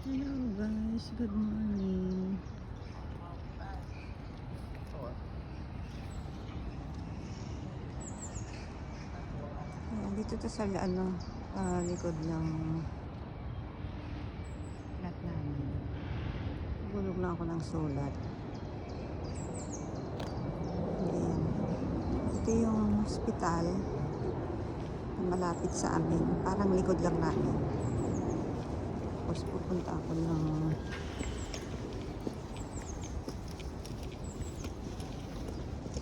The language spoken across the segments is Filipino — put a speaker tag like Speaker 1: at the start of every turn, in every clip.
Speaker 1: Hello guys, good morning. Ayan, dito to sa likod ng flat namin. Bulog na ako ng sulat. Ayan. Ito yung hospital na malapit sa amin. Parang likod lang namin. Tapos pupunta ako ng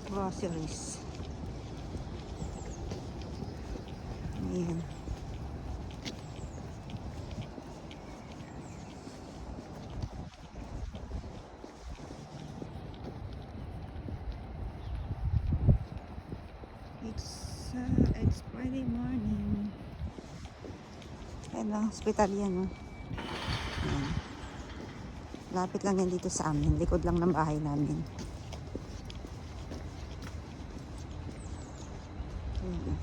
Speaker 1: groceries. Ayan. It's Friday morning. Ayan lang, hospital yan, oh. Ayan. Lapit lang yan dito sa amin. Likod lang ng bahay namin. Ayan.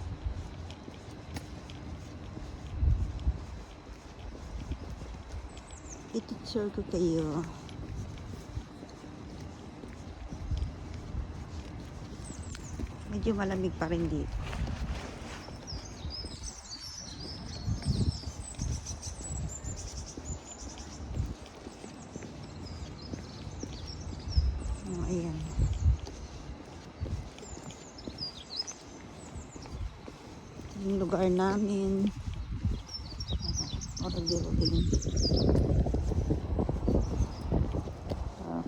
Speaker 1: I-picture ko kayo. Medyo malamig pa rin dito. Oh, ayan. Yung lugar namin. Order-ordering.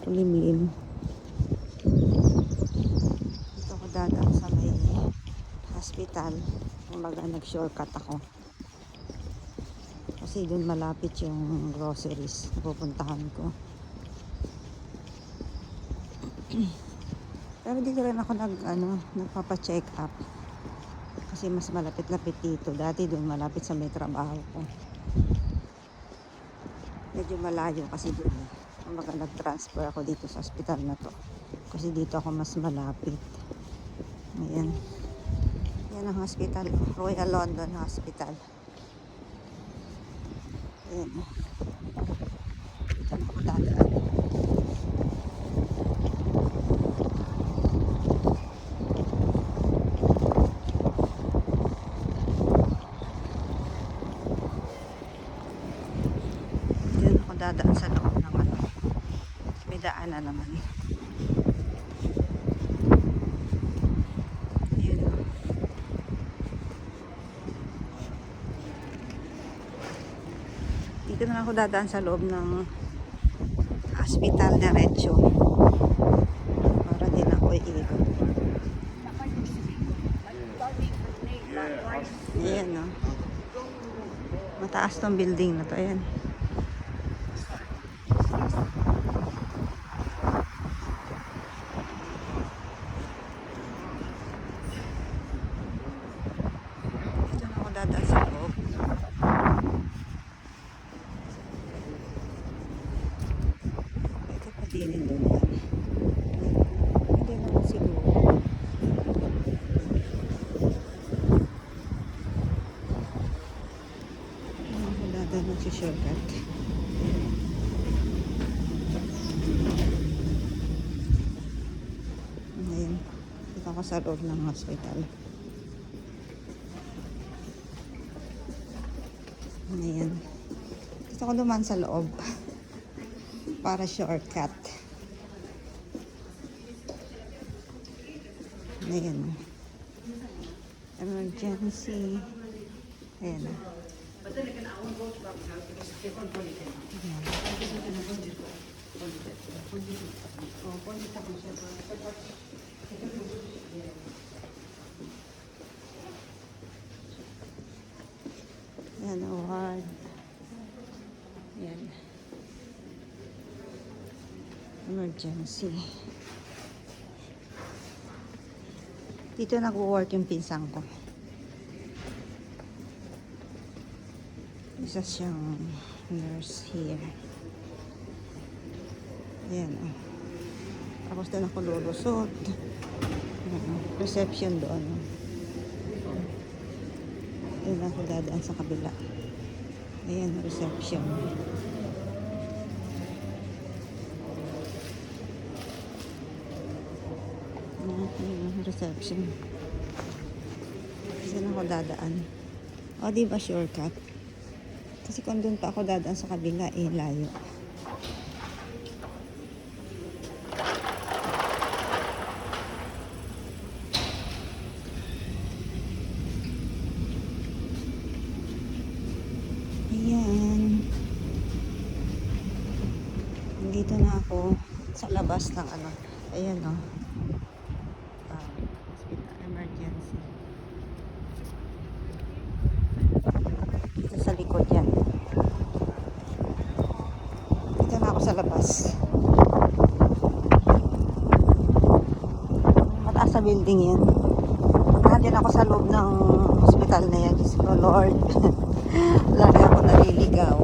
Speaker 1: Kulimlim. Dito ako dadaan sa may hospital. Kumbaga nag-shortcut ako. Kasi doon malapit yung groceries na pupuntahan ko. Pero dito rin ako nagpapa-check up. Kasi mas malapit-lapit dito. Dati doon malapit sa may trabaho ko. Medyo malayo kasi doon. Kumbaga nag-transfer ako dito sa hospital na to. Kasi dito ako mas malapit. Ayan. Yan ang hospital. Royal London Hospital. Ayan. Dito na ako dadaan. Dito ako dadaan sa loob ng may daanan naman. Ayan. Dito na ako dadaan sa loob ng hospital diretso para din ako iikot. Ayan, no? Mataas tong building na to. Ayan. Dito na ako dadaan sa loob. Ito pa din doon. Hindi naman siguro. Wala daw nagsi-shortcut. Ngayon, dito ako sa loob ng hospital. Ngayon, dito ako dumaan sa loob para shortcut. Ngayon, emergency. Ayan. Yan, award. Yan. Emergency. Dito nag-work yung pinsang ko. Isa siyang nurse here. Ayan, oh. Tapos doon ako lulusot. Reception doon. Doon ako dadaan sa kabila. Ayan, reception. reception. Saan ako dadaan? O, di ba shortcut? Kasi kung doon pa ako dadaan sa kabila, eh, layo. Ayan. Nandito na ako sa labas ng ano. Ayan, o. Hospital emergency. Dito sa likod yan. Dito na ako sa labas. Mataas sa building yan. Nandun ako sa loob ng hospital na yan. Diyos ko, Lord. Lagi ako naliligaw.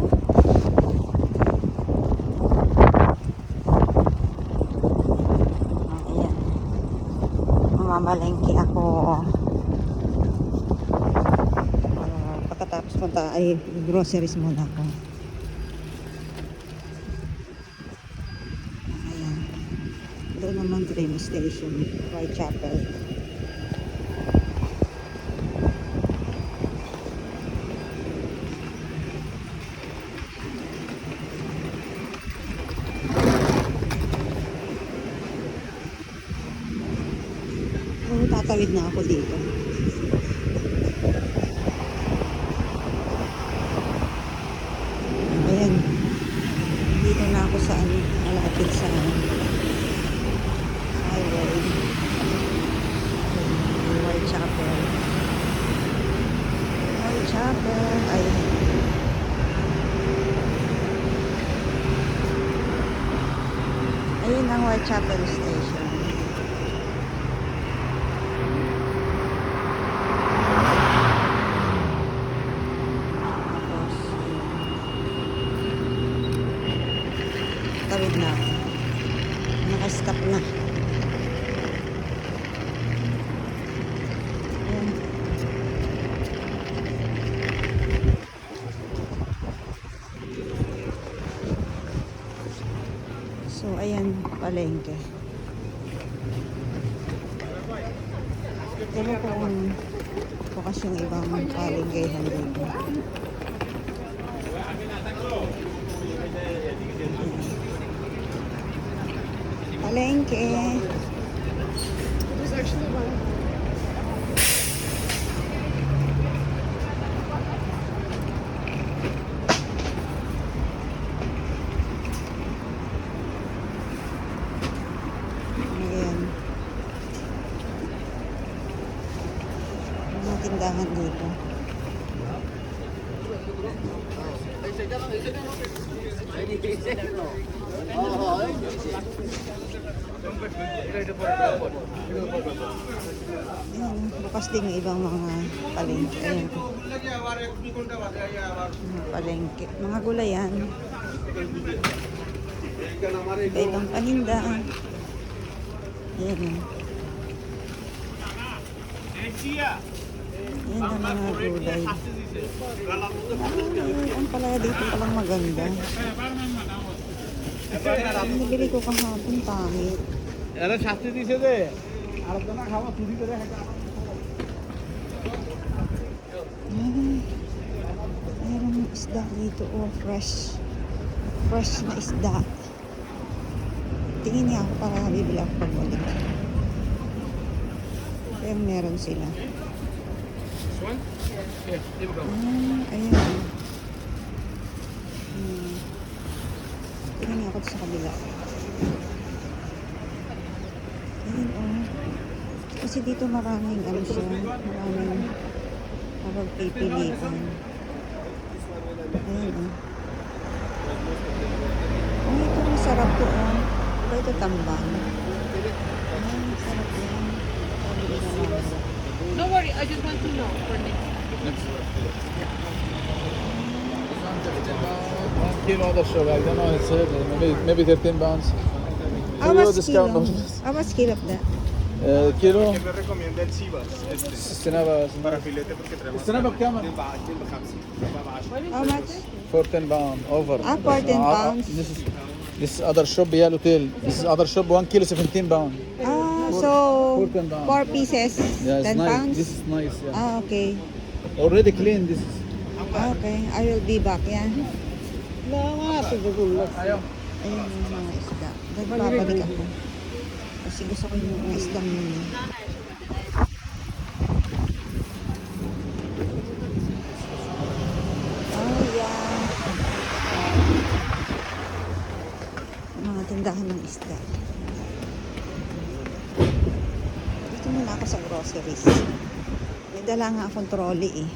Speaker 1: Ayan. Mamalengke ako. Pagkatapos punta ay groceries muna ako. Ayan. Doon naman train station, Whitechapel. Tatawid na ako dito. Ayan. Dito na ako sa ano, malapit sa highway. Whitechapel. Whitechapel. Ayan. Ayun ang Whitechapel Station. Tawid na ako. Naka-stop na. Ayan. So, ayan, palengke. Ewan ko kung bukas yung ibang palengkehan dito. Palengke.
Speaker 2: There's actually one.
Speaker 1: Ayan. Mga tindahan dito. Ayan, bukas din yung ibang mga palengke. Ayan. Mga palengke. Mga gulayan. Iba-ibang paninda. Ayan. Ayan ang mga gulay. Ang palaya dito palang maganda. Ang nabili ko kahapon, pangit.
Speaker 3: এরা শাস্তি দিছে যে আরেকজনা খাওয়া চুরি করে
Speaker 1: Mayroong isda dito, oh, fresh. Fresh na isda. Tingin niya ako para bibili ako pagbalik. Pero meron sila. Ayan. Tingin niya ako sa kabila. Ayan, oh. Kasi dito maraming ano siya, maraming mapagpipilian. Ayan, oh. Ay, ito masarap to, oh. Diba ito tambang? Ay, masarap yan. Pabili na lang.
Speaker 2: Don't worry, I just want to know for next.
Speaker 3: kilo هذا الشغل I don't know it's maybe 13 pounds.
Speaker 1: How
Speaker 3: Euro
Speaker 1: much
Speaker 3: discount
Speaker 1: kilo?
Speaker 3: bonus.
Speaker 1: How much kilo of that?
Speaker 3: كيلو
Speaker 4: me recomienda el Sivas
Speaker 3: السنابة
Speaker 4: para filete porque tenemos
Speaker 3: السنابة بكام؟
Speaker 4: ب 50
Speaker 1: How much?
Speaker 3: 14 pound over.
Speaker 1: 14 pounds.
Speaker 3: This is other shop, Yellow Tail. This is other shop 1 kilo 17 pound.
Speaker 1: Ah, So,
Speaker 3: Pork and down.
Speaker 1: 4 pieces,
Speaker 3: Yeah, it's
Speaker 1: 10
Speaker 3: nice.
Speaker 1: pounds?
Speaker 3: This is nice. Yeah.
Speaker 1: Ah, okay.
Speaker 3: Already clean. This is.
Speaker 1: Okay, I will be back, yeah.
Speaker 3: Salamat. Ayaw.
Speaker 1: Ayun yung mga isda. Nagbabalik ako. Kasi gusto ko yung mga isdang yun. Oh, yeah. Mga tindahan ng isda. Dito muna ako sa groceries. May dala nga akong trolley eh.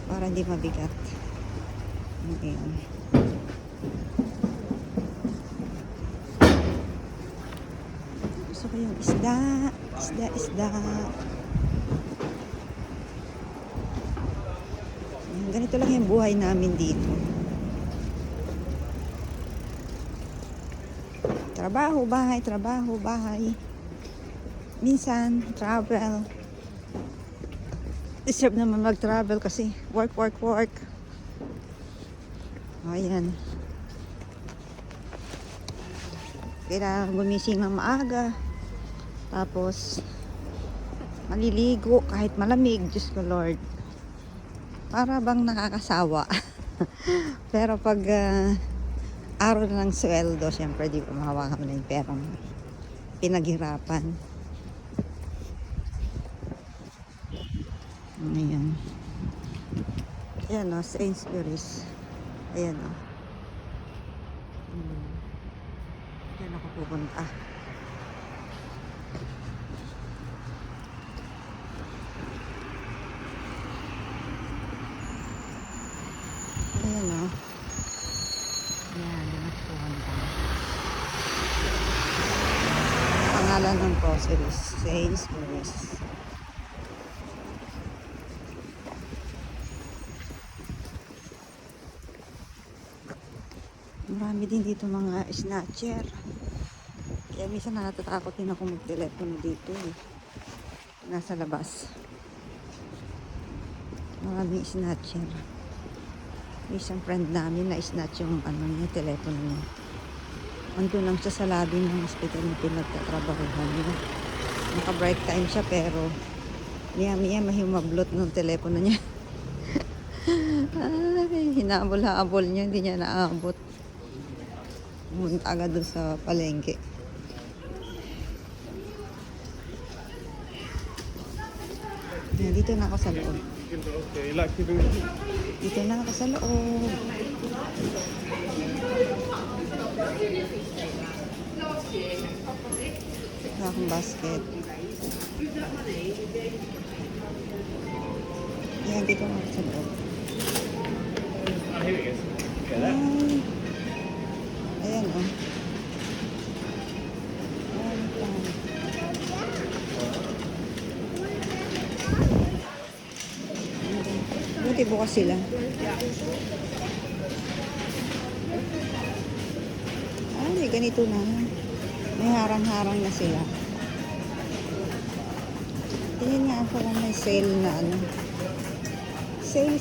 Speaker 1: Para hindi mabigat. Ayan. Gusto ko yung isda. Isda. Ayan, ganito lang yung buhay namin dito. Trabaho, bahay. Minsan, travel. Deserve naman mag-travel kasi work. Ayan. Kailangan gumising ng maaga. Tapos, maliligo kahit malamig. Diyos ko Lord. Para bang nakakasawa. Pero pag araw na ng sweldo, syempre di pa mahawakan mo na yung perang pinaghirapan. Ayan. Ayan o, Sainsbury's. Ayan o. Ayan ako pupunta. Ayan o. Ayan, ayan ako pupunta. Pangalan ng groceries, Sainsbury's. Marami din dito mga snatcher. Kaya minsan natatakot din ako mag-telepono dito eh. Nasa labas. Maraming snatcher. May isang friend namin na snatch yung telepono niya. Andun lang siya sa lobby ng hospital na pinagtatrabahuhan niya. Naka-break time siya pero miya mahimablot ng telepono niya. Ay, hinabol-habol niya, hindi niya naabot. Pumunta agad doon sa palengke. Dito na ako sa loob.
Speaker 4: Okay, like keeping it.
Speaker 1: Dito na ako sa loob. Wala akong basket. Yan, dito na ako sa loob.
Speaker 4: Here it is. Okay, there.
Speaker 1: Ayan o. Buti bukas sila. May ganito na. May harang-harang na sila. Tingin nga ako kung may sale na Sale.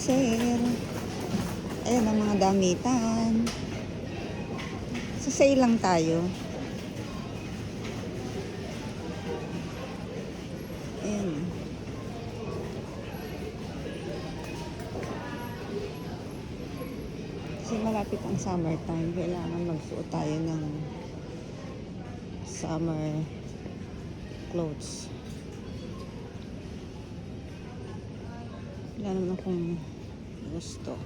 Speaker 1: Ayan ang mga damitan. Sa sale lang tayo. Ayan. Kasi malapit ang summertime. Kailangan magsuot tayo ng summer clothes. Wala naman akong gusto.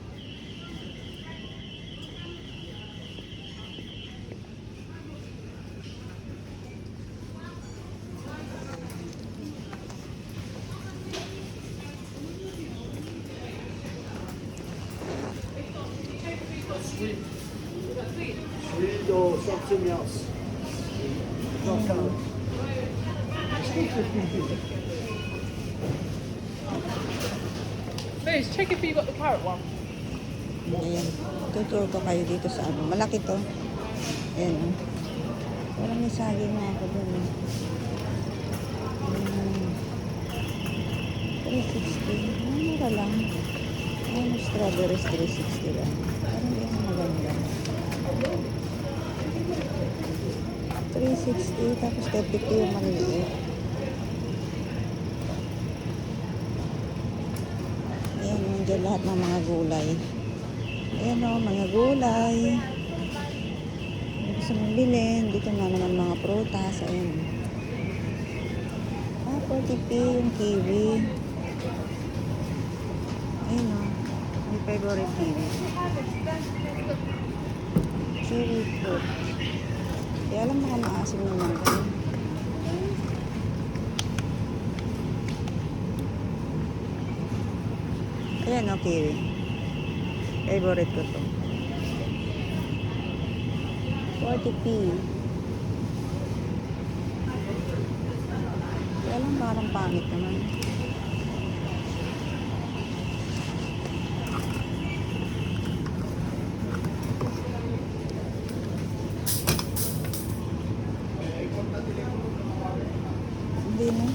Speaker 3: Sweet or something else.
Speaker 2: Please check if you got the carrot one.
Speaker 1: Ayan. Tutur ko kayo dito sa Malaki to. Ayan o. Parang may saging na ako dun. 360. Mura lang. Ano, strawberries 360 lang. Parang hindi ako maganda. $360 tapos $350 yung maliliit. Ayan, nandiyan lahat ng mga gulay. Ayan o, mga gulay. Kung gusto mong bilhin, dito na naman mga prutas. Ayan. 40p yung kiwi. Ayan o, may favorite kiwi. Kiwi fruit. Kaya alam baka maasim naman ko. Ayan o, kiwi. Favorite ko to. 40p. Kaya lang parang pangit naman. Hindi na.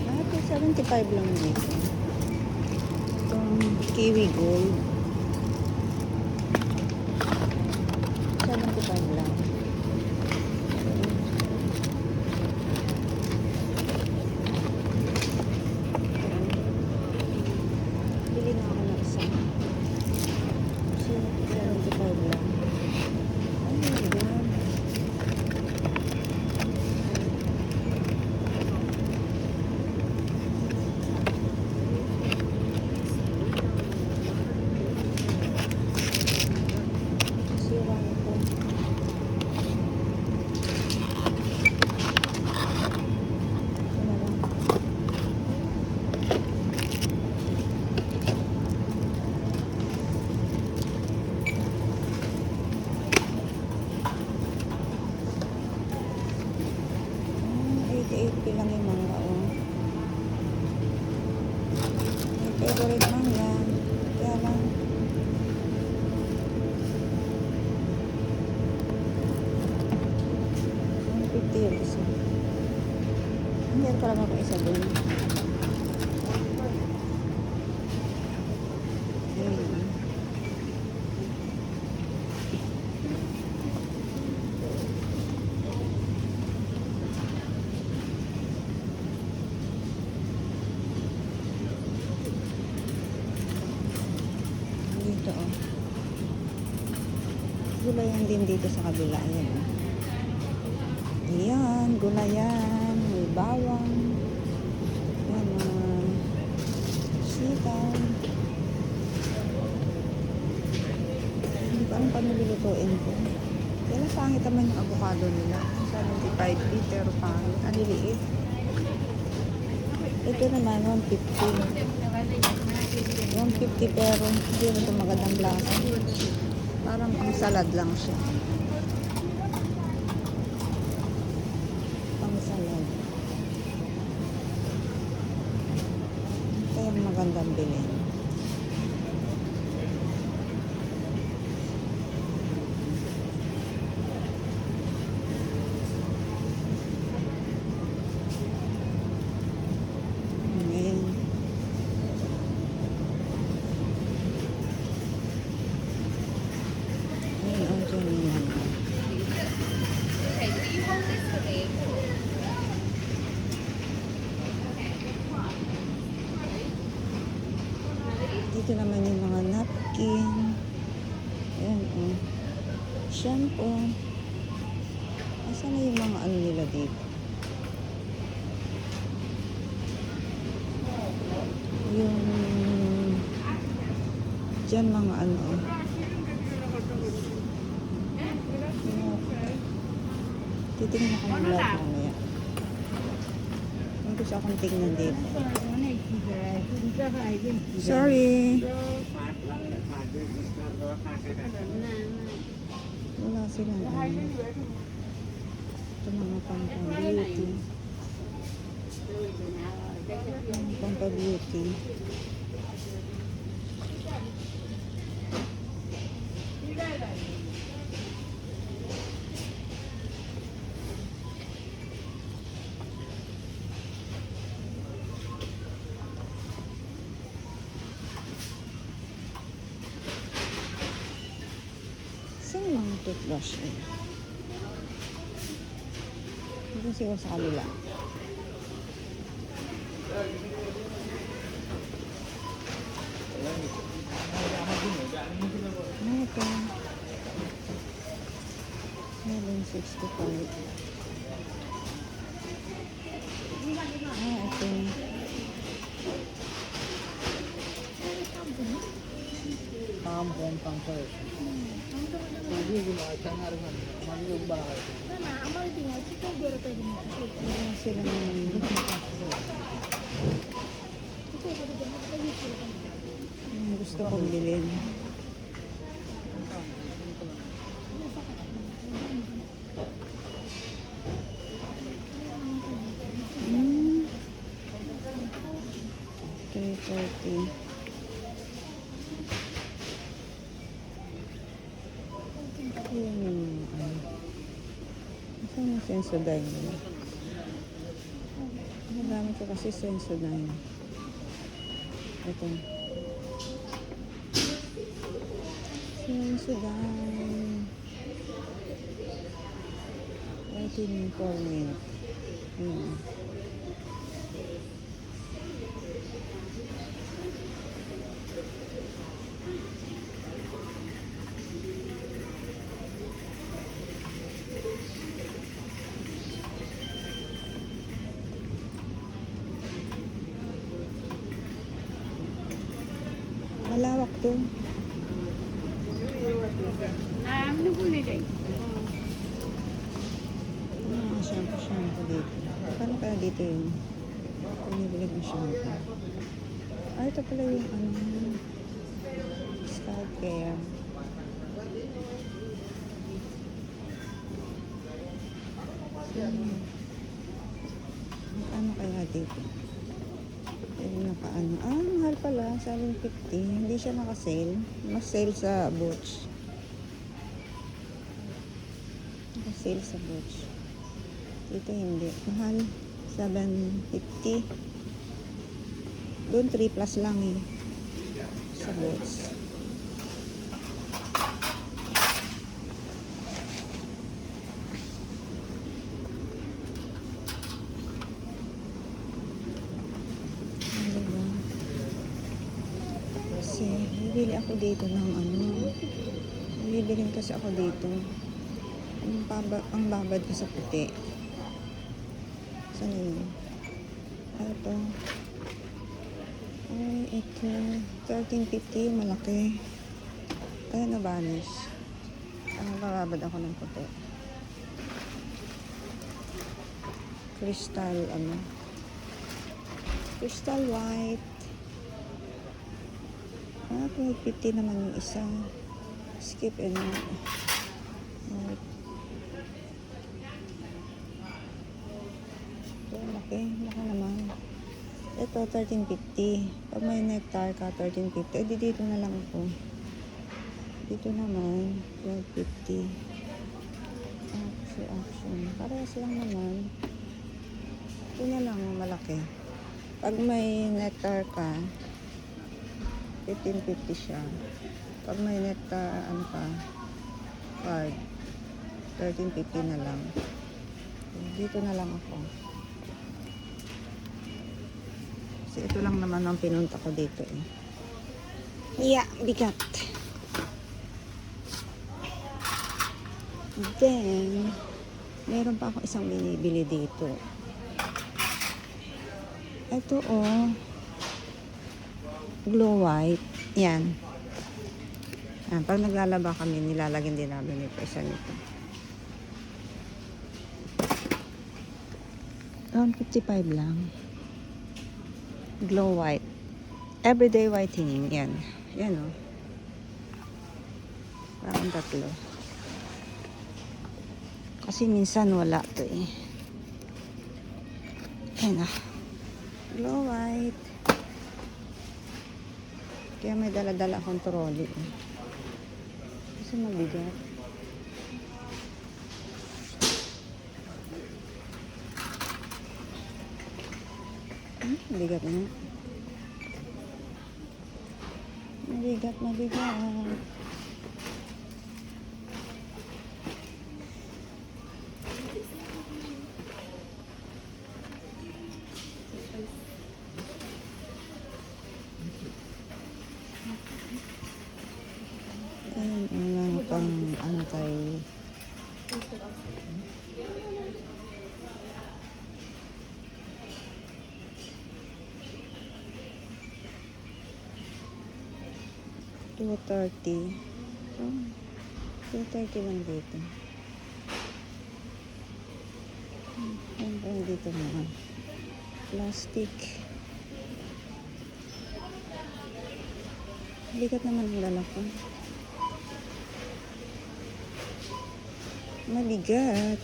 Speaker 1: Lahat yung 75 lang dito. Itong kiwi gold. 75 lang. Bili na ako ng isa. Kasi 75 lang. Ano yun? Sira na po. Ito na lang. Ah, 88p lang yung mangga, oh. Yung favorite mangga. Kaya lang. 150 yung isa. Hindi ko lang ako isa dun. Ayun. Dito, oh. Gulayan din dito sa kabila. Ayan, oh. Ayan, gulayan. May bawang. Ayan, sitaw. Hindi ko alam paano lulutuin ko. Kaya lang pangit naman yung avocado nila. 75p pero pangit. Ang liliit. Ito naman, 150. 150 pero hindi na ito magandang lasa. Parang pang salad lang siya. Pang salad. Ito yung magandang bilhin. Ayan. Ayan, ang dyan naman.
Speaker 2: Okay, so you hold this for me.
Speaker 1: Dito naman yung mga napkin. Ayan, oh. Shampoo. Asan na yung mga ano nila dito? Yung dyan mga ano, oh. Titingnan ko ng lahat mamaya. May gusto akong tingnan dito. Sorry. Wala silang ano. Ito mga pang-beauty. Pang-beauty. Ay, mga toothbrush eh. Hindi siguro sa kabila. Ano ito? 765. Ito.
Speaker 3: Kampong tangkay. Hindi ko makakasangari man. Mali yung barakay.
Speaker 1: Ano sila naman? Gusto kong bilhin. Hmm. 330. Ayan yung saan yung Sensodyne nila? Nagamit ko kasi Sensodyne. Ito. Sensodyne. Whitening for mint. Ayan. Malawak to. Shampoo dito. Paano kaya dito yung pinibili ng shampoo? Ah, ito pala yung scalp care. Ano kaya dito? Pwede nakaano. Ah, mahal pala. 750. Hindi siya naka-sale. Mas sale sa Butch. Naka-sale sa Butch. Dito hindi. Mahal. 750. Doon 3 plus lang eh. Sa Butch. Kasi bibili ako dito ng bibilin kasi ako dito ang babad ko sa puti. Saan yun? Ito ay ito 1350 malaki. Kaya na-vanish. Bababad ako ng puti. Crystal crystal white. 1250 naman yung isa. Skip and white. Ito, laki naman. Ito, 1350. Pag may nectar ka, 1350. Eh, dito na lang ako. Dito naman, 1250. Action. Parehas lang naman. Ito na lang, malaki. Pag may nectar ka, 1550 siya. Pag may nectar, card, 1350 na lang. Dito na lang ako. Kasi ito lang naman ang pinunta ko dito eh. Yeah, bigat. Then, meron pa ako isang binibili dito. Ito Glow White. Yan. Pag naglalaba kami, nilalagyan din namin ito. Isa nito. Around 55 lang. Glow White. Everyday whitening. Yan. Yan Parang 3. Kasi minsan wala to eh. Yan Glow White. Kaya may dala-dala akong trolley eh. Kasi mabigat. Mabigat na. Mabigat. Ayun, pang antay. $2.30. Oh, $2.30 lang dito. Ayun pa dito mga plastic. Bigat naman ang lalaki. Mabigat.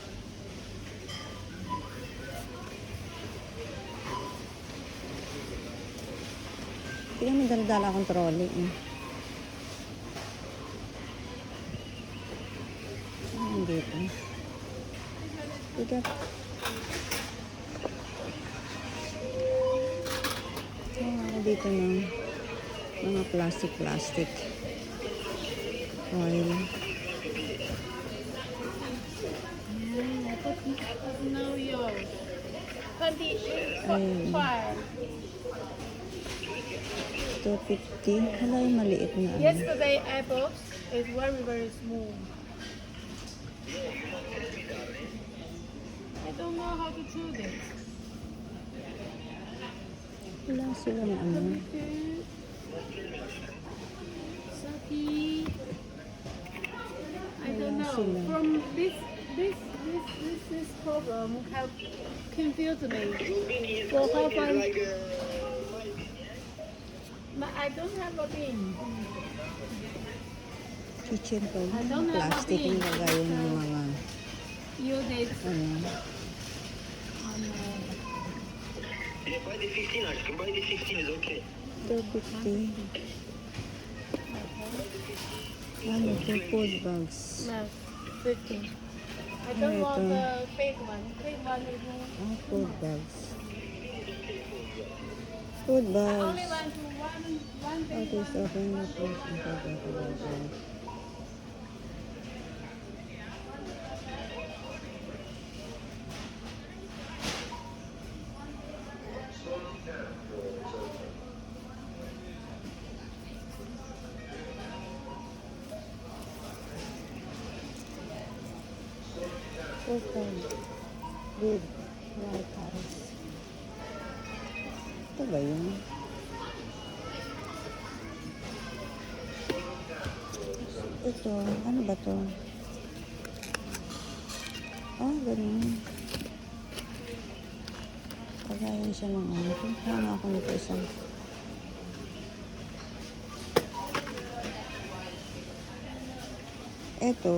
Speaker 1: Tingnan mo dala-dala akong trolley. Ayun dito. Bigat. Dito ng mga plastic oil.
Speaker 2: No, yours. 28.
Speaker 1: Ayun. 250. Wala yung maliit na ano.
Speaker 2: Yesterday apples is very very small. I don't know how to chew this.
Speaker 1: Wala silang ano.
Speaker 2: Saki. I don't know.
Speaker 1: Sila.
Speaker 2: From this problem have confused me. For how far? But I don't have a bin.
Speaker 1: Kitchen ko.
Speaker 2: I don't have a
Speaker 1: Plastic
Speaker 2: bin.
Speaker 1: yung lagayan ng mga
Speaker 2: Use it
Speaker 1: ano.
Speaker 2: on
Speaker 5: Yeah, buy the 15, I can buy the 15 is okay.
Speaker 1: 250. Ano to? Food bags.
Speaker 2: no, 15. I don't want
Speaker 1: Ito.
Speaker 2: the fake one. Fake one is
Speaker 1: Food bags. Food
Speaker 2: only
Speaker 1: bags.
Speaker 2: one fake
Speaker 1: Okay, so open na po. Open. Good. White House. Ito ba yun? Ito. Ano ba to? Ah, ganun. Pagayin siya ng ano. Kaya nga ako nito isang. Ito.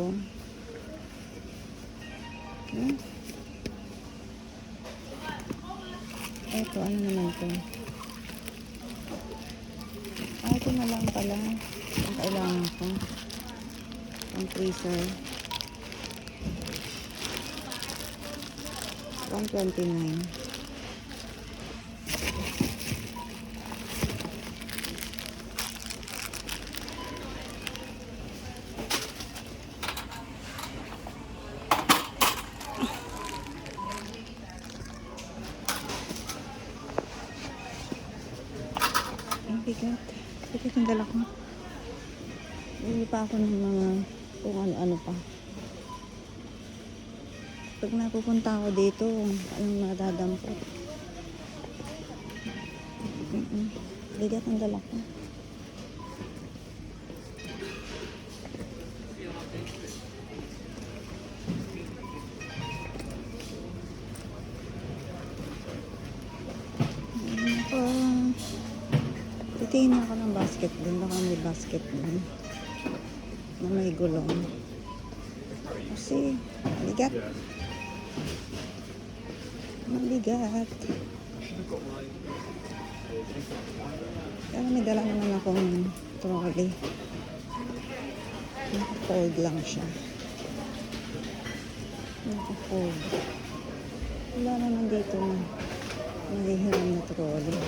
Speaker 1: Ito, ano naman to? Ah, ito na lang pala. Ang kailangan ko. Ang freezer. 129. Ang bigat. Bigat yung dala ko. Bili pa ako ng mga kung ano-ano pa. Pag napupunta ako dito, anong madadampot. Bigat ang dala ko. Titingin ako ng basket dun. Baka may basket dun. Na may gulong. Kasi, mabigat. Mabigat. Pero may dala naman akong trolley. Naka-fold lang siya. Naka-fold. Wala naman dito na nahihiram na trolley.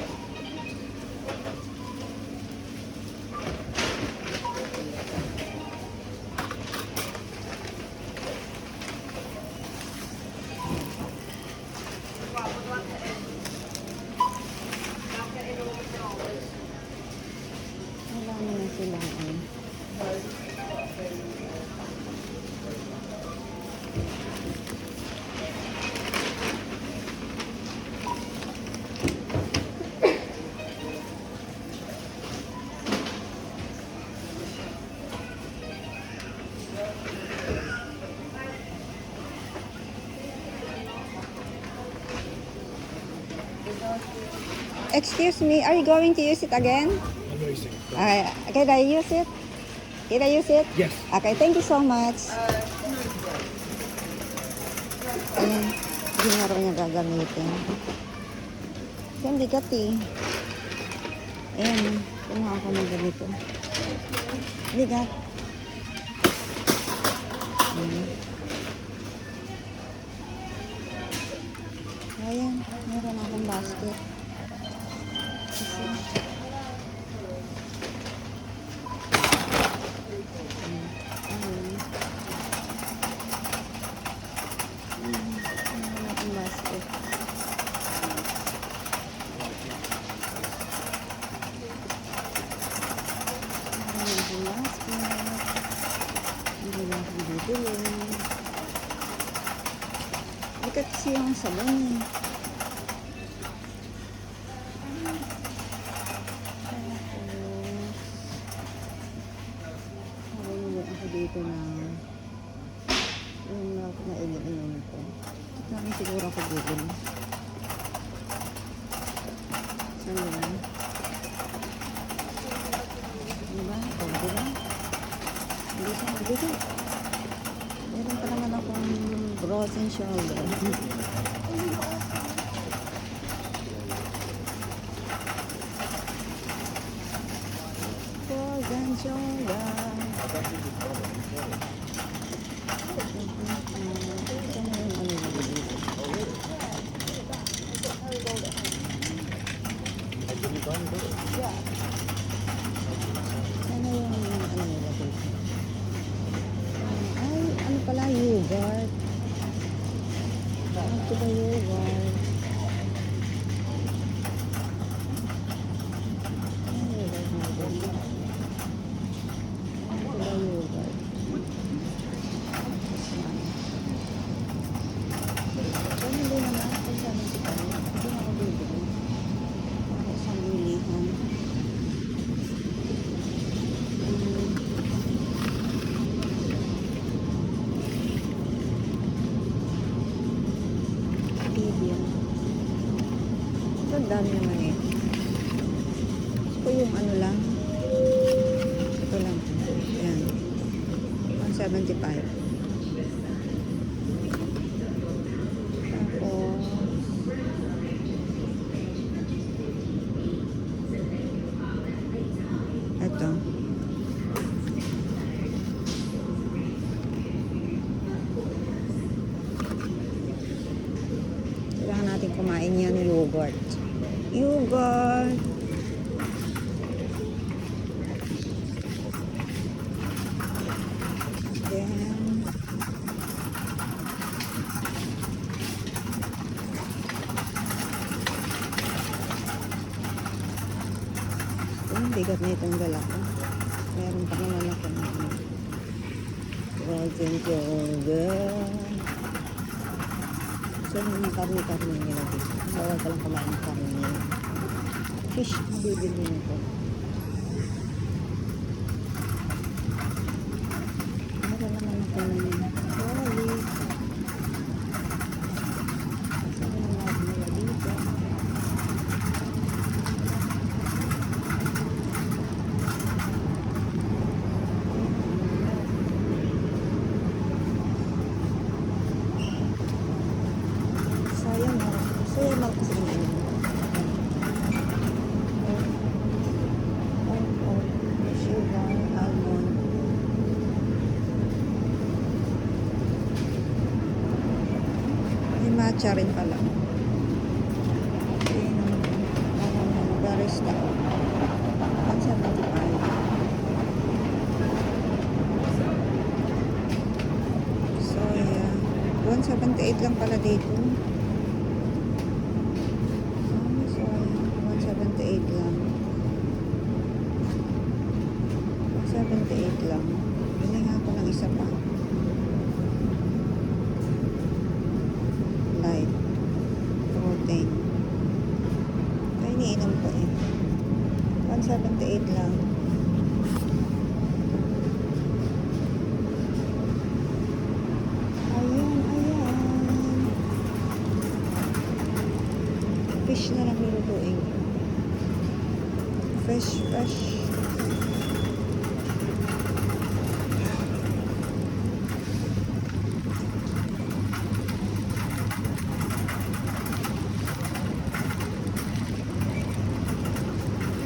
Speaker 1: Wala naman silang ano. Excuse me, are you going to use it again?
Speaker 3: I'm racing.
Speaker 1: Can I use it? Can I use it?
Speaker 3: Yes.
Speaker 1: Okay, thank you so much. Ayan, hindi na raw niya gagamitin. Kasi ang bigat eh. Ayan, kumuha ako ng ganito. Bigat. Ayan, meron akong basket. Kasi, meron akong basket. Meron akong basket. Hindi lang akong bibili. Bigat kasi yung sabon eh. Ako dito na yung na iniinom ko. Ito namin siguro ako bibili. Saan yun? Ano ba? Ito, di ba? Hindi siya magbili. Meron pa naman akong frozen shoulder. Frozen shoulder. Ano yung ano nila dito? Ay, ano pala, yogurt. Ito ba yogurt? Ano yogurt na dito? Ito ba yogurt? So, hindi naman. Kung saan ang kita, hindi na ako bibili. Ako isang bilihan. Ito, ang dami naman eh. Ito yung ano lang. Ito lang. Ayan. 175. Tapos, ito. Kailangan natin kumain yan yogurt. Yogurt. Then, ang bigat na itong dala ko. Meron pa naman ako ng frozen yogurt. So, yung karne-karne nila dito. Bawal ka lang kumain ng karne nila. Fish, bibili nito. Meron naman ako ng garlic. So, yung lahat nila dito. Sayang lang kasi yung sugar, almond. May matcha rin pala. Barista. 175. So, yeah. 178 lang pala dito. 178 lang. 178 lang. Bili nga ako ng isa pa. Light. Protein. Kaya iniinom ko eh. 178 lang. Ayan, ayan. Fish na lang nilutuin ko. Fresh, fresh.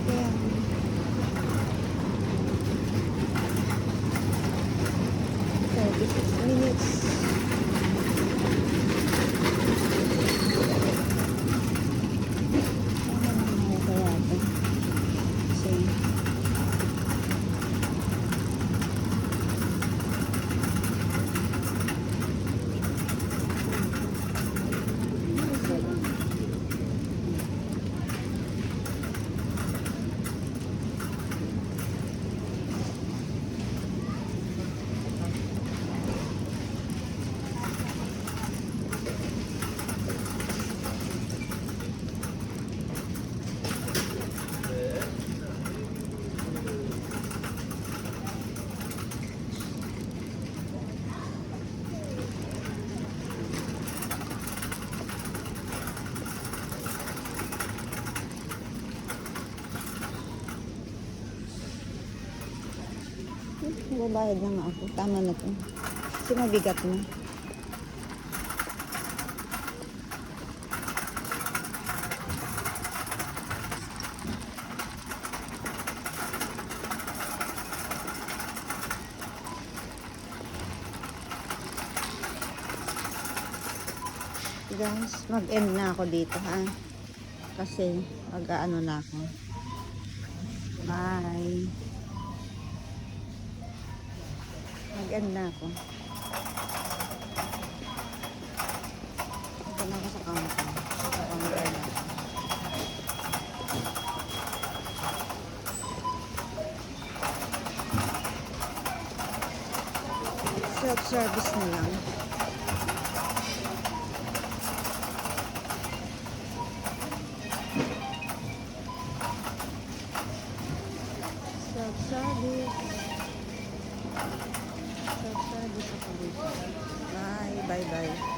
Speaker 1: Ayan. 36 minutes. Babayad na nga ako. Tama na to. Kasi mabigat na. Guys, mag-end na ako dito ha. Kasi mag-ano na ako. Bye. Mag-end na ako. Ito na ako sa counter. Sa counter na. Self-service na lang. Self-service. Self-service ako dito. Bye, bye, bye.